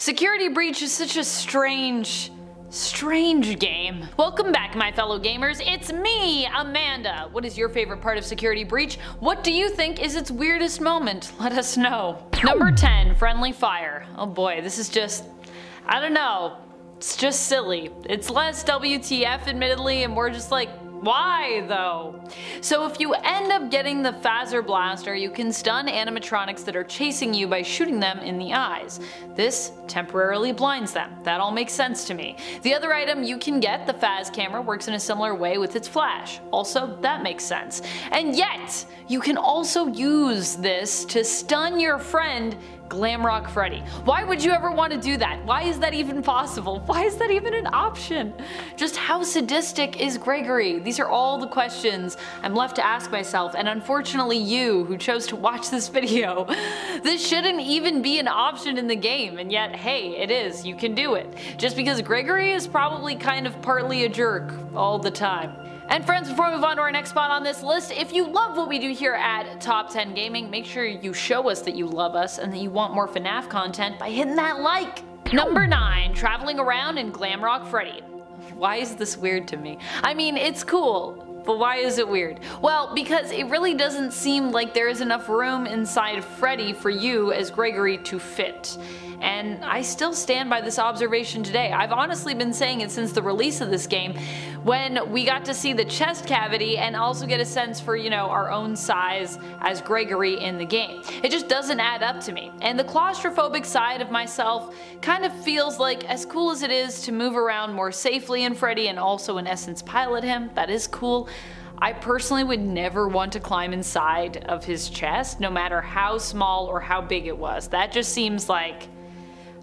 Security Breach is such a strange game. Welcome back, my fellow gamers. It's me, Amanda. What is your favorite part of Security Breach? What do you think is its weirdest moment? Let us know. Number 10, Friendly Fire. Oh boy, this is just, I don't know. It's just silly. It's less WTF admittedly, and more just like, why though? So if you end up getting the Phaser Blaster, you can stun animatronics that are chasing you by shooting them in the eyes. This temporarily blinds them. That all makes sense to me. The other item you can get, the Phaz camera, works in a similar way with its flash. Also, that makes sense. And yet, you can also use this to stun your friend Glamrock Freddy. Why would you ever want to do that? Why is that even possible? Why is that even an option? Just how sadistic is Gregory? These are all the questions I'm left to ask myself, and unfortunately you, who chose to watch this video, this shouldn't even be an option in the game, and yet hey, it is. You can do it. Just because Gregory is probably kind of partly a jerk all the time. And friends, before we move on to our next spot on this list, if you love what we do here at Top 10 Gaming, make sure you show us that you love us and that you want more FNAF content by hitting that like. Number 9, Traveling Around in Glamrock Freddy. Why is this weird to me? I mean, it's cool, but why is it weird? Well, because it really doesn't seem like there is enough room inside Freddy for you as Gregory to fit. And I still stand by this observation today. I've honestly been saying it since the release of this game, when we got to see the chest cavity and also get a sense for, our own size as Gregory in the game. It just doesn't add up to me. And the claustrophobic side of myself kind of feels like, as cool as it is to move around more safely in Freddy and also in essence pilot him, that is cool, I personally would never want to climb inside of his chest, no matter how small or how big it was. That just seems like,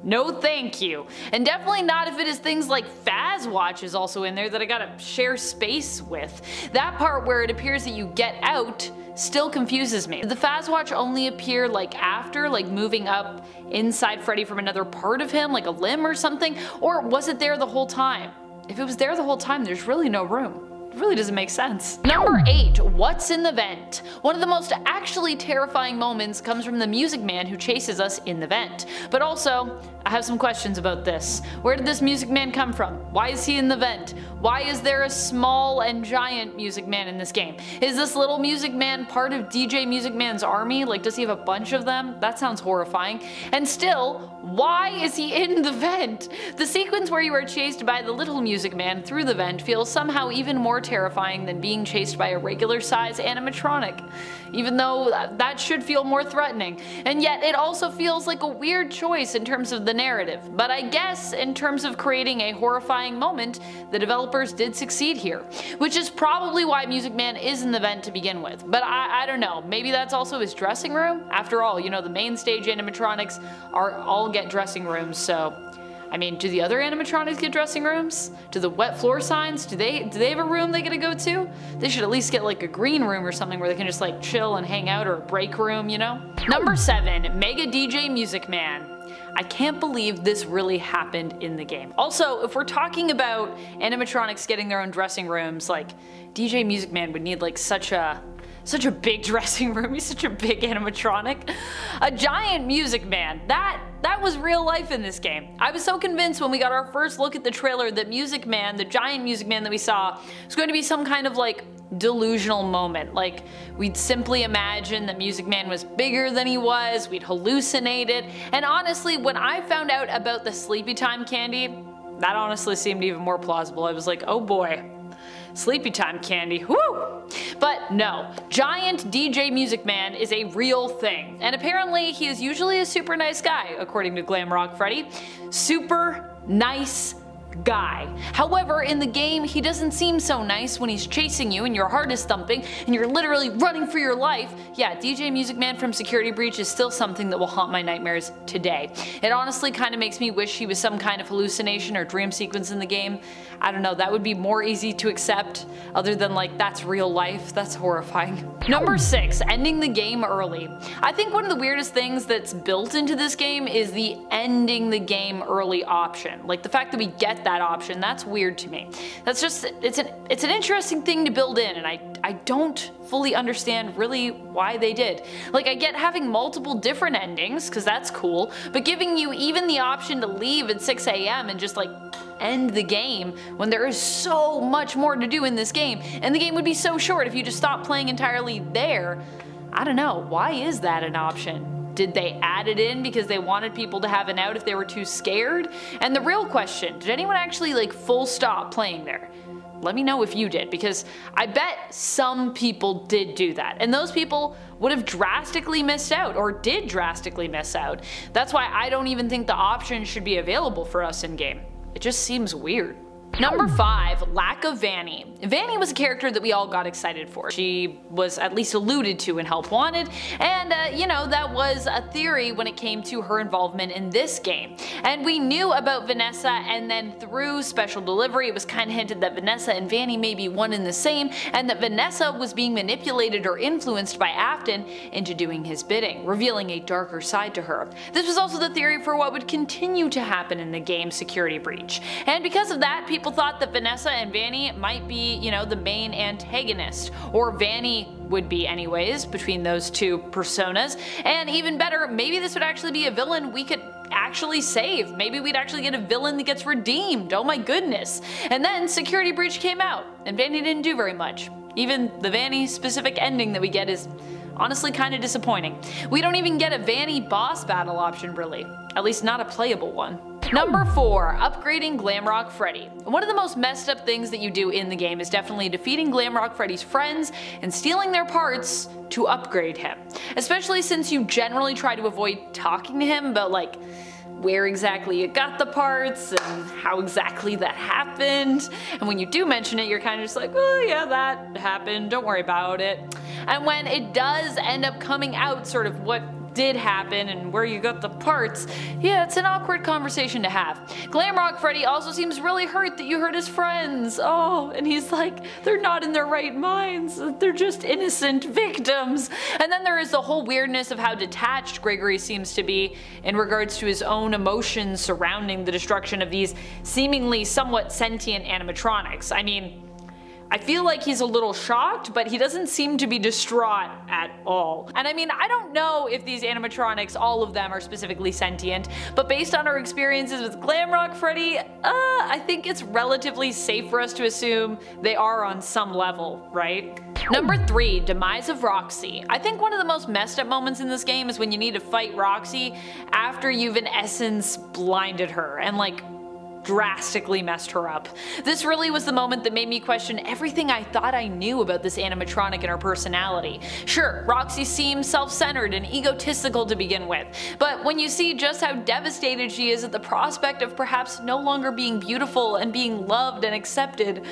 no thank you. And definitely not if it is things like Phaz Watch is also in there that I gotta share space with. That part where it appears that you get out still confuses me. Did the Phaz Watch only appear after, moving up inside Freddy from another part of him, like a limb or something? Or was it there the whole time? If it was there the whole time, there's really no room. It really doesn't make sense. Number 8, What's in the Vent? One of the most actually terrifying moments comes from the Music Man who chases us in the vent. But also, I have some questions about this. Where did this Music Man come from? Why is he in the vent? Why is there a small and giant Music Man in this game? Is this little Music Man part of DJ Music Man's army? Does he have a bunch of them? That sounds horrifying. And still, why is he in the vent? The sequence where you are chased by the little Music Man through the vent feels somehow even more terrifying than being chased by a regular size animatronic, even though that should feel more threatening. And yet it also feels like a weird choice in terms of the narrative, but I guess in terms of creating a horrifying moment, the developers did succeed here, which is probably why Music Man is in the vent to begin with. But I don't know, maybe that's also his dressing room? After all, the main stage animatronics all get dressing rooms, so I mean, do the other animatronics get dressing rooms? Do the wet floor signs, do they have a room they get to go to? They should at least get a green room or something where they can just chill and hang out, or a break room, Number 7, Mega DJ Music Man. I can't believe this really happened in the game. Also, if we're talking about animatronics getting their own dressing rooms, DJ Music Man would need such a big dressing room. He's such a big animatronic. A giant Music Man. That was real life in this game. I was so convinced when we got our first look at the trailer that Music Man, the giant Music Man that we saw, was going to be some kind of delusional moment. We'd simply imagine that Music Man was bigger than he was, we'd hallucinate it, and honestly, when I found out about the Sleepy Time candy, that honestly seemed even more plausible. I was like, oh boy, Sleepy Time candy, whoo! But no, giant DJ Music Man is a real thing, and apparently he is usually a super nice guy, according to Glamrock Freddy. Super nice guy. However, in the game, he doesn't seem so nice when he's chasing you and your heart is thumping and you're literally running for your life. Yeah, DJ Music Man from Security Breach is still something that will haunt my nightmares today. It honestly kind of makes me wish he was some kind of hallucination or dream sequence in the game. I don't know, that would be more easy to accept, other than that's real life. That's horrifying. Number 6, ending the game early. I think one of the weirdest things that's built into this game is the ending the game early option. The fact that we get that option. That's weird to me. That's just, it's an interesting thing to build in, and I don't fully understand really why they did. Like, I get having multiple different endings, cause that's cool, but giving you even the option to leave at 6 AM and just like end the game when there is so much more to do in this game, and the game would be so short if you just stopped playing entirely there. I don't know, why is that an option? Did they add it in because they wanted people to have an out if they were too scared? And the real question, did anyone actually like full stop playing there? Let me know if you did, because I bet some people did do that, and those people would have drastically missed out, or did drastically miss out. That's why I don't even think the option should be available for us in game. It just seems weird. Number 5, lack of Vanny. Vanny was a character that we all got excited for. She was at least alluded to in Help Wanted, and you know, that was a theory when it came to her involvement in this game. And we knew about Vanessa, and then through Special Delivery it was kind of hinted that Vanessa and Vanny may be one and the same, and that Vanessa was being manipulated or influenced by Afton into doing his bidding, revealing a darker side to her. This was also the theory for what would continue to happen in the game Security Breach. And because of that, people thought that Vanessa and Vanny might be, you know, the main antagonist, or Vanny would be anyways, between those two personas. And even better, maybe this would actually be a villain we could actually save. Maybe we'd actually get a villain that gets redeemed. Oh my goodness. And then Security Breach came out, and Vanny didn't do very much. Even the Vanny specific ending that we get is honestly kind of disappointing. We don't even get a Vanny boss battle option really, at least not a playable one. Number 4, upgrading Glamrock Freddy. One of the most messed up things that you do in the game is definitely defeating Glamrock Freddy's friends and stealing their parts to upgrade him. Especially since you generally try to avoid talking to him about like where exactly you got the parts and how exactly that happened. And when you do mention it, you're kind of just like, oh yeah, that happened, don't worry about it. And when it does end up coming out sort of what did happen and where you got the parts, yeah, it's an awkward conversation to have. Glamrock Freddy also seems really hurt that you hurt his friends. Oh, and he's like, they're not in their right minds, they're just innocent victims. And then there is the whole weirdness of how detached Gregory seems to be in regards to his own emotions surrounding the destruction of these seemingly somewhat sentient animatronics. I mean, I feel like he's a little shocked, but he doesn't seem to be distraught at all. And I mean, I don't know if these animatronics, all of them, are specifically sentient, but based on our experiences with Glamrock Freddy, I think it's relatively safe for us to assume they are on some level, right? Number 3, demise of Roxy. I think one of the most messed up moments in this game is when you need to fight Roxy after you've in essence blinded her and like drastically messed her up. This really was the moment that made me question everything I thought I knew about this animatronic and her personality. Sure, Roxy seems self-centered and egotistical to begin with, but when you see just how devastated she is at the prospect of perhaps no longer being beautiful and being loved and accepted,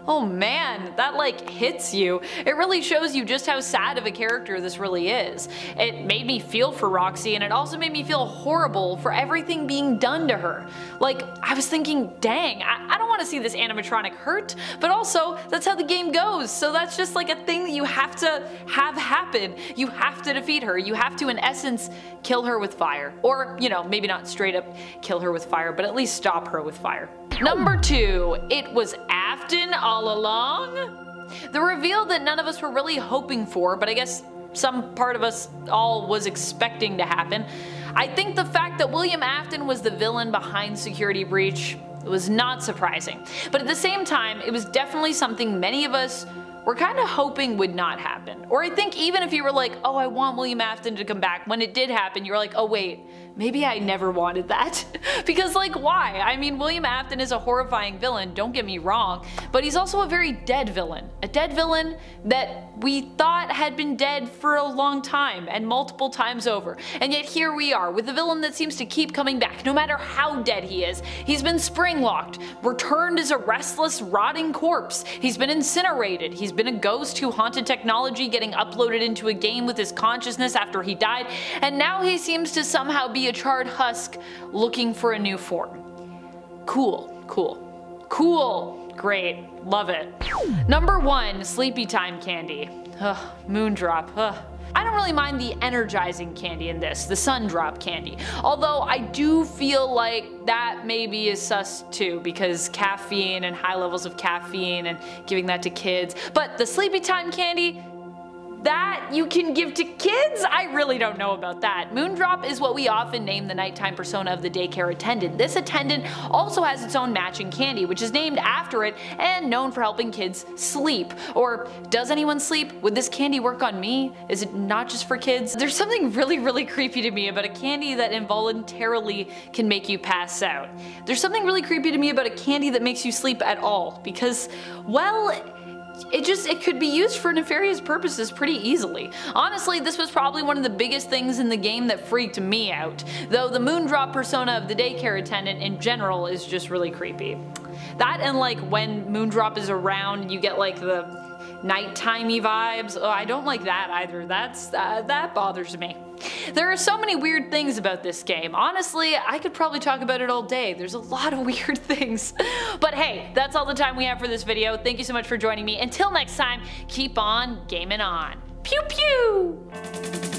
oh man, that like hits you. It really shows you just how sad of a character this really is. It made me feel for Roxy, and it also made me feel horrible for everything being done to her. Like, I was thinking, dang, I don't want to see this animatronic hurt, but also that's how the game goes, so that's just like a thing that you have to have happen. You have to defeat her. You have to, in essence, kill her with fire. Or, you know, maybe not straight up kill her with fire, but at least stop her with fire. Number 2, it was Afton all along? The reveal that none of us were really hoping for, but I guess some part of us all was expecting to happen. I think the fact that William Afton was the villain behind Security Breach was not surprising, but at the same time it was definitely something many of us were kind of hoping would not happen. Or I think even if you were like, oh, I want William Afton to come back, when it did happen you were like, oh wait, maybe I never wanted that. Because like, why? I mean, William Afton is a horrifying villain, don't get me wrong, but he's also a very dead villain. A dead villain that we thought had been dead for a long time and multiple times over. And yet here we are with a villain that seems to keep coming back no matter how dead he is. He's been spring locked, returned as a restless, rotting corpse. He's been incinerated. He's been a ghost who haunted technology, getting uploaded into a game with his consciousness after he died, and now he seems to somehow be a charred husk looking for a new form. Cool, cool, cool, great, love it. Number 1, sleepy time candy. Ugh, moondrop. Ugh. I don't really mind the energizing candy in this, the sun drop candy. Although I do feel like that maybe is sus too, because caffeine and high levels of caffeine and giving that to kids. But the sleepy time candy, that you can give to kids? I really don't know about that. Moondrop is what we often name the nighttime persona of the daycare attendant. This attendant also has its own matching candy, which is named after it and known for helping kids sleep. Or does anyone sleep? Would this candy work on me? Is it not just for kids? There's something really creepy to me about a candy that involuntarily can make you pass out. There's something really creepy to me about a candy that makes you sleep at all, because, well, it could be used for nefarious purposes pretty easily. Honestly, this was probably one of the biggest things in the game that freaked me out, though the moondrop persona of the daycare attendant in general is just really creepy. That and like when moondrop is around, you get like the nighttime-y vibes. Oh, I don't like that either. That bothers me. There are so many weird things about this game. Honestly, I could probably talk about it all day. There's a lot of weird things. But hey, that's all the time we have for this video. Thank you so much for joining me. Until next time, keep on gaming on. Pew pew!